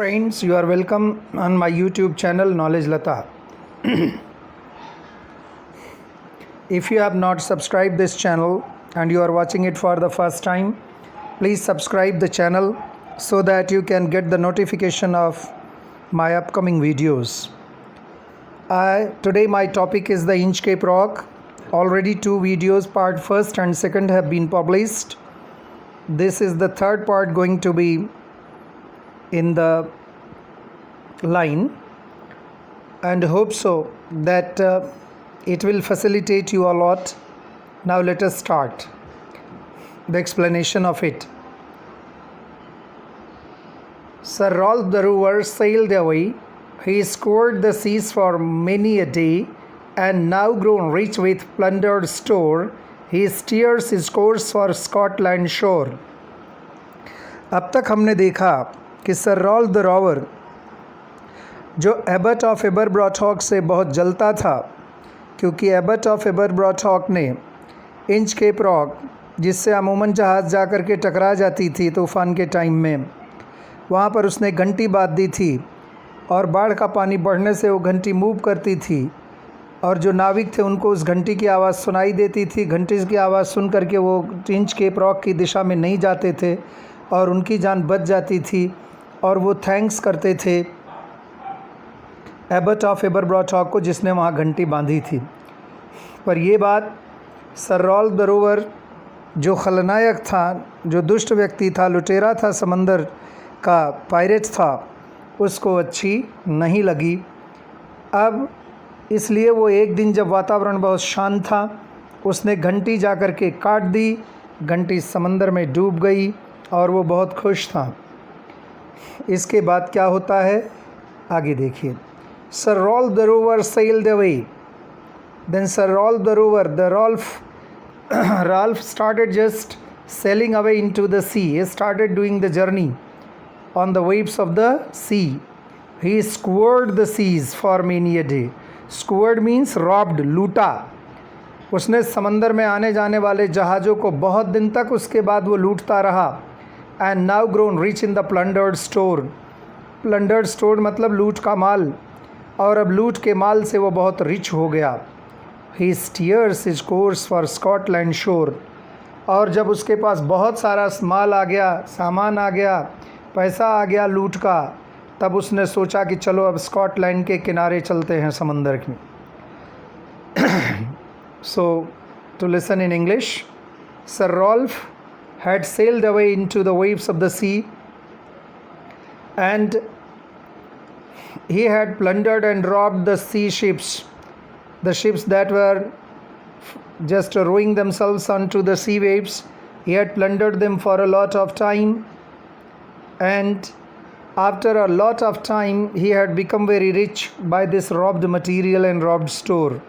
friends, you are welcome on my YouTube channel Knowledge Lata. If you have not subscribed this channel and you are watching it for the first time, please subscribe the channel so that you can get the notification of my upcoming videos. Today my topic is the Inchcape Rock. Already 2 videos, part first and second, have been published. This is the third part going to be in the line, and hope so that it will facilitate you a lot. Now let us start the explanation of it. Sir Rolf the Rover sailed away. He scoured the seas for many a day, and now grown rich with plundered store, he steers his course for Scotland shore. अब तक हमने देखा कि sir Ralph the rover, जो Abbott of एबरब्रॉथॉक से बहुत जलता था, क्योंकि एबट ऑफ एबरब्रॉथॉक ने इंचकेप रॉक, जिससे अमूमन जहाज़ जा कर के टकरा जाती थी तूफ़ान के टाइम में, वहाँ पर उसने घंटी बाँध दी थी और बाढ़ का पानी बढ़ने से वो घंटी मूव करती थी, और जो नाविक थे उनको उस घंटी की आवाज़ सुनाई देती थी। घंटी की आवाज़ सुन करके वो इंचकेप रॉक की दिशा में नहीं जाते थे और उनकी जान बच जाती थी, और वो थैंक्स करते थे एबट ऑफ एबरब्रॉथॉक को, जिसने वहाँ घंटी बांधी थी। पर ये बात सर रॉल्फ द रोवर, जो खलनायक था, जो दुष्ट व्यक्ति था, लुटेरा था, समंदर का पायरेट था, उसको अच्छी नहीं लगी। अब इसलिए वो एक दिन जब वातावरण बहुत शांत था, उसने घंटी जा कर के काट दी। घंटी समंदर में डूब गई और वो बहुत खुश था। इसके बाद क्या होता है आगे देखिए। Sir Ralph the Rover sailed away. Then sir Ralph the Rover, Ralph started just sailing away into the sea. He started doing the journey on the waves of the sea. He scoured the seas for many a day. Scoured means robbed, लूटा। उसने समंदर में आने जाने वाले जहाज़ों को बहुत दिन तक उसके बाद वो लूटता रहा। And now grown rich in the plundered store. Plundered store मतलब लूट का माल, और अब लूट के माल से वो बहुत रिच हो गया। He steers his course for Scotland shore. और जब उसके पास बहुत सारा माल आ गया, सामान आ गया, पैसा आ गया लूट का, तब उसने सोचा कि चलो अब स्कॉटलैंड के किनारे चलते हैं समंदर की। So to listen in English, Sir Rolf had sailed away into the waves of the sea, and he had plundered and robbed the sea ships, the ships that were just rowing themselves onto the sea waves. He had plundered them for a lot of time, and after a lot of time he had become very rich by this robbed material and robbed store.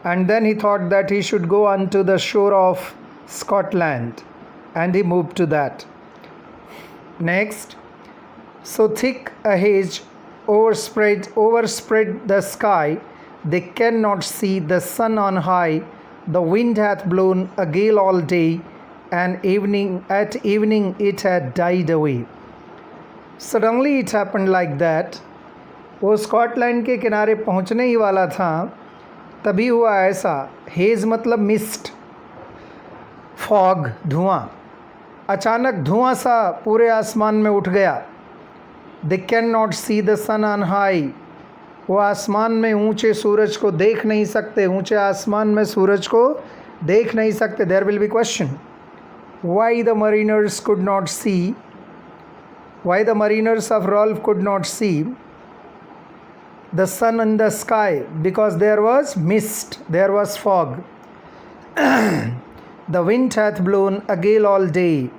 And then he thought that he should go onto the shore of Scotland, and he moved to that. Next, so thick a haze overspread the sky, they cannot see the sun on high. The wind hath blown a gale all day, and at evening it had died away. Suddenly it happened like that. वो Scotland के किनारे पहुंचने ही वाला था, तभी हुआ ऐसा। Hedge मतलब मिस्ट, फॉग, धुआं। अचानक धुआं सा पूरे आसमान में उठ गया। They can not see the sun on high. वो आसमान में ऊंचे सूरज को देख नहीं सकते, ऊंचे आसमान में सूरज को देख नहीं सकते। There will be question, why the mariners could not see, why the mariners of Ralph could not see the sun in the sky? Because there was mist, there was fog. The wind hath blown a gale all day.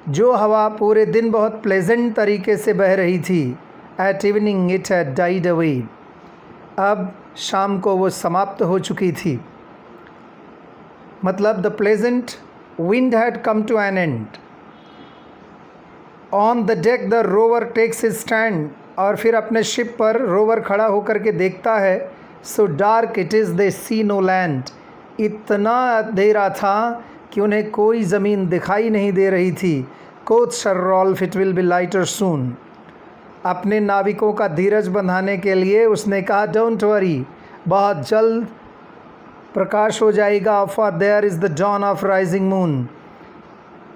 जो हवा पूरे दिन बहुत pleasant तरीके से बह रही थी, at evening it had died away. अब शाम को वो समाप्त हो चुकी थी। मतलब the pleasant wind had come to an end. On the deck the rover takes his stand. और फिर अपने शिप पर रोवर खड़ा होकर के देखता है। So dark it is they see no land. इतना अंधेरा था कि उन्हें कोई ज़मीन दिखाई नहीं दे रही थी। Quoth Sir Ralph, it will be lighter soon. अपने नाविकों का धीरज बंधाने के लिए उसने कहा, डोंट वरी, बहुत जल्द प्रकाश हो जाएगा, for there is the dawn of rising moon.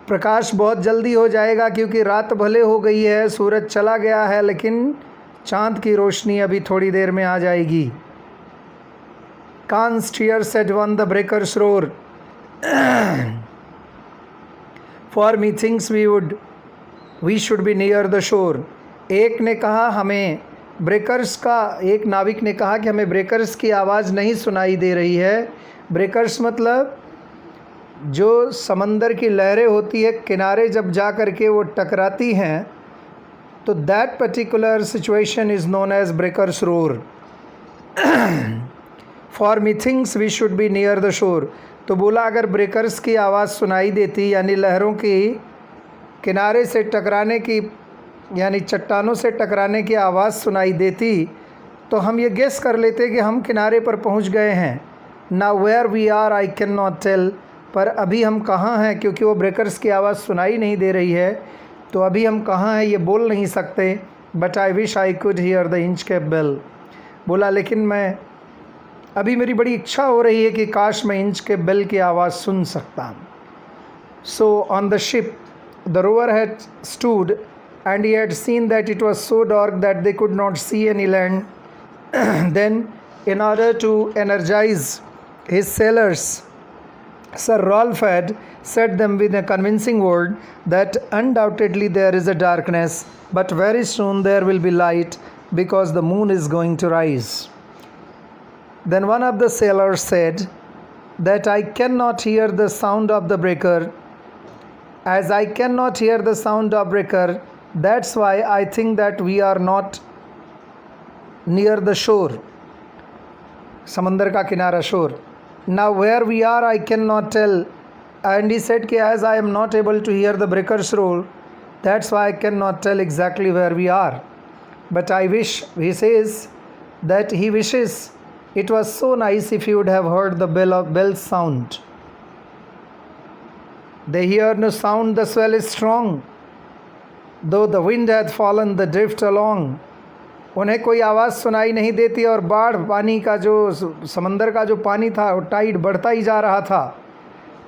प्रकाश बहुत जल्दी हो जाएगा क्योंकि रात भले हो गई है, सूरज चला गया है, लेकिन चांद की रोशनी अभी थोड़ी देर में आ जाएगी। Can't steer, said one, the breakers roar. For methinks we should be near the shore. एक ने कहा हमें ब्रेकर्स का, एक नाविक ने कहा कि हमें ब्रेकर्स की आवाज़ नहीं सुनाई दे रही है। ब्रेकर्स मतलब जो समंदर की लहरें होती है, किनारे जब जा कर के वो टकराती हैं, तो that particular situation is known as breakers roar. For methinks we should be near the shore. तो बोला अगर ब्रेकर्स की आवाज़ सुनाई देती, यानी लहरों की किनारे से टकराने की, यानी चट्टानों से टकराने की आवाज़ सुनाई देती, तो हम ये गेस कर लेते कि हम किनारे पर पहुंच गए हैं। Now where we are I can not tell, पर अभी हम कहाँ हैं, क्योंकि वो ब्रेकर्स की आवाज़ सुनाई नहीं दे रही है, तो अभी हम कहाँ हैं ये बोल नहीं सकते। But I wish I could hear the Inchcape bell. बोला लेकिन मैं, अभी मेरी बड़ी इच्छा हो रही है कि काश मैं इंचकैप बेल की आवाज़ सुन सकता। So on the ship the rover had stood and he had seen that it was so dark that they could not see any land. Then, in order to energize his sailors, Sir Rolf had said them with a convincing word that undoubtedly there is a darkness, but very soon there will be light because the moon is going to rise. Then one of the sailors said that I cannot hear the sound of the breaker. As I cannot hear the sound of breaker, that's why I think that we are not near the shore. समंदर का किनारा, शोर. Now where we are I cannot tell. And he said कि as I am not able to hear the breakers roar, that's why I cannot tell exactly where we are. But I wish, he says that he wishes it was so nice if you would have heard the bell sound. They hear no sound, the swell is strong. Though the wind hath fallen, the drift along. उन्हें कोई आवाज़ सुनाई नहीं देती और बाढ़ पानी का जो समंदर का जो पानी था वो टाइड बढ़ता ही जा रहा था।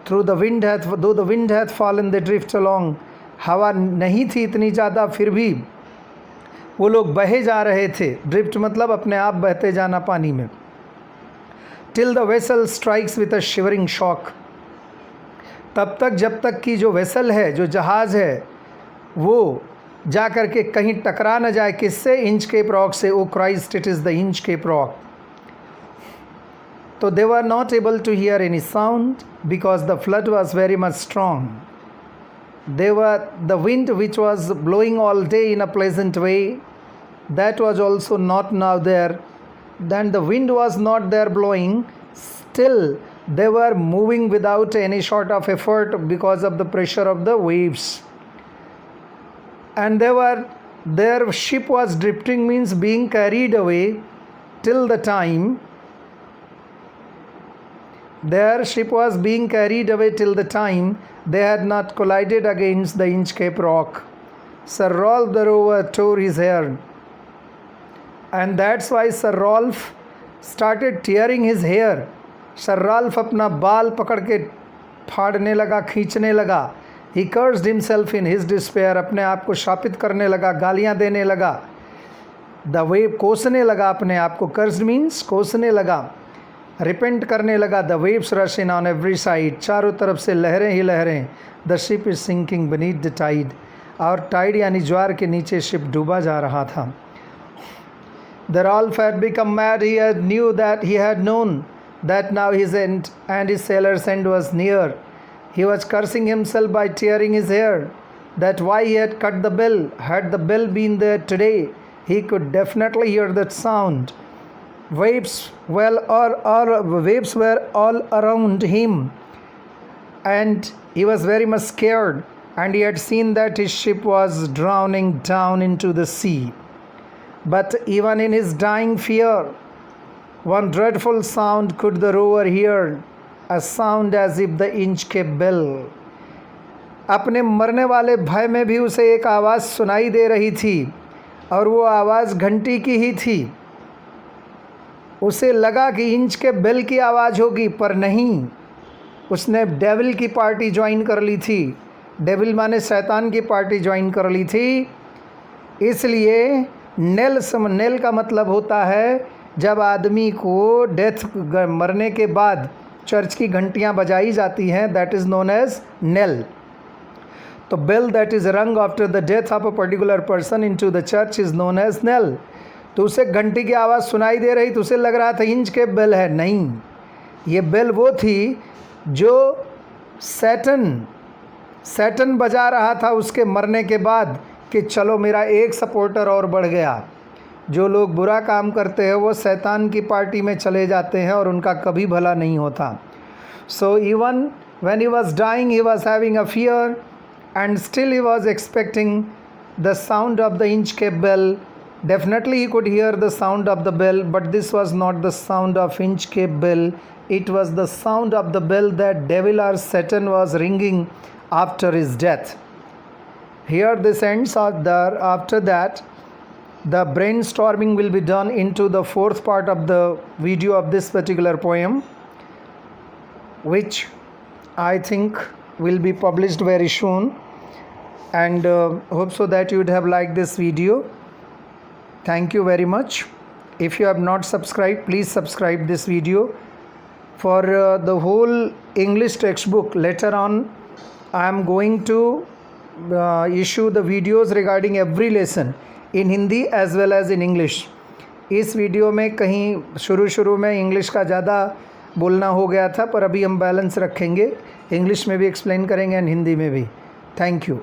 Though the wind hath fallen, they drift along. हवा नहीं थी इतनी ज़्यादा, फिर भी वो लोग बहे जा रहे थे। ड्रिफ्ट मतलब अपने आप बहते जाना पानी में। Till the vessel strikes with a shivering shock. तब तक जब तक कि जो वेसल है, जो जहाज़ है, वो जा कर के कहीं टकरा न जाए, किससे? इंचकैप रॉक से। O Christ, it is the Inchcape Rock. तो they were not able to hear any sound because the flood was very much strong. They were the wind which was blowing all day in a pleasant way, that was also not now there. Then the wind was not there blowing, still they were moving without any sort of effort because of the pressure of the waves. And their ship was drifting, means being carried away till the time. Their ship was being carried away till the time they had not collided against the Inchcape rock. Sir Rolf the rower tore his hair. And that's why Sir Rolf started tearing his hair. Sir Rolf अपना बाल पकड़ के फाड़ने लगा, खींचने लगा. He cursed himself in his despair. अपने आप को शापित करने लगा, गालियाँ देने लगा. The wave, कोसने लगा अपने आप को. Cursed means कोसने लगा. रिपेंट करने लगा. The waves rush in on every side. चारों तरफ से लहरें ही लहरें. The ship is sinking beneath the tide. और टाइड यानी ज्वार के नीचे शिप डूबा जा रहा था. The Ralph had become mad. He had knew that he had known that now his end and his sailors end was near. He was cursing himself by tearing his hair that why he had cut the bell. Had the bell been there today he could definitely hear that sound. Waves were all around him, and he was very much scared, and he had seen that his ship was drowning down into the sea. But even in his dying fear, one dreadful sound could the rower hear, a sound as if the Inchcape bell. अपने मरने वाले भय में भी उसे एक आवाज़ सुनाई दे रही थी. और वो आवाज़ घंटी की ही थी। उसे लगा कि इंच के बेल की आवाज़ होगी, पर नहीं, उसने डेविल की पार्टी ज्वाइन कर ली थी। डेविल माने शैतान की पार्टी ज्वाइन कर ली थी। इसलिए नेल का मतलब होता है जब आदमी को डेथ मरने के बाद चर्च की घंटियाँ बजाई जाती हैं, that is known as knell. तो bell that is rung after the death of a particular person into the church is known as knell. तो उसे घंटी की आवाज़ सुनाई दे रही, तो उसे लग रहा था इंच के बेल है। नहीं, ये बेल वो थी जो सैटन बजा रहा था उसके मरने के बाद कि चलो मेरा एक सपोर्टर और बढ़ गया। जो लोग बुरा काम करते हैं वो शैतान की पार्टी में चले जाते हैं और उनका कभी भला नहीं होता। So even when he was dying he was having a fear and still he was expecting the sound of the inch cap bell. Definitely he could hear the sound of the bell, but this was not the sound of inch cap bell. It was the sound of the bell that devil or Satan was ringing after his death. Here this ends. After that, the brainstorming will be done into the fourth part of the video of this particular poem, which I think will be published very soon, and hope so that you would have liked this video. Thank you very much. If you have not subscribed, please subscribe this video. For the whole English textbook, later on I am going to issue the videos regarding every lesson in Hindi as well as in English. इस video में कहीं शुरू में English का ज़्यादा बोलना हो गया था, पर अभी हम बैलेंस रखेंगे, इंग्लिश में भी एक्सप्लेन करेंगे एंड हिंदी में भी। Thank you.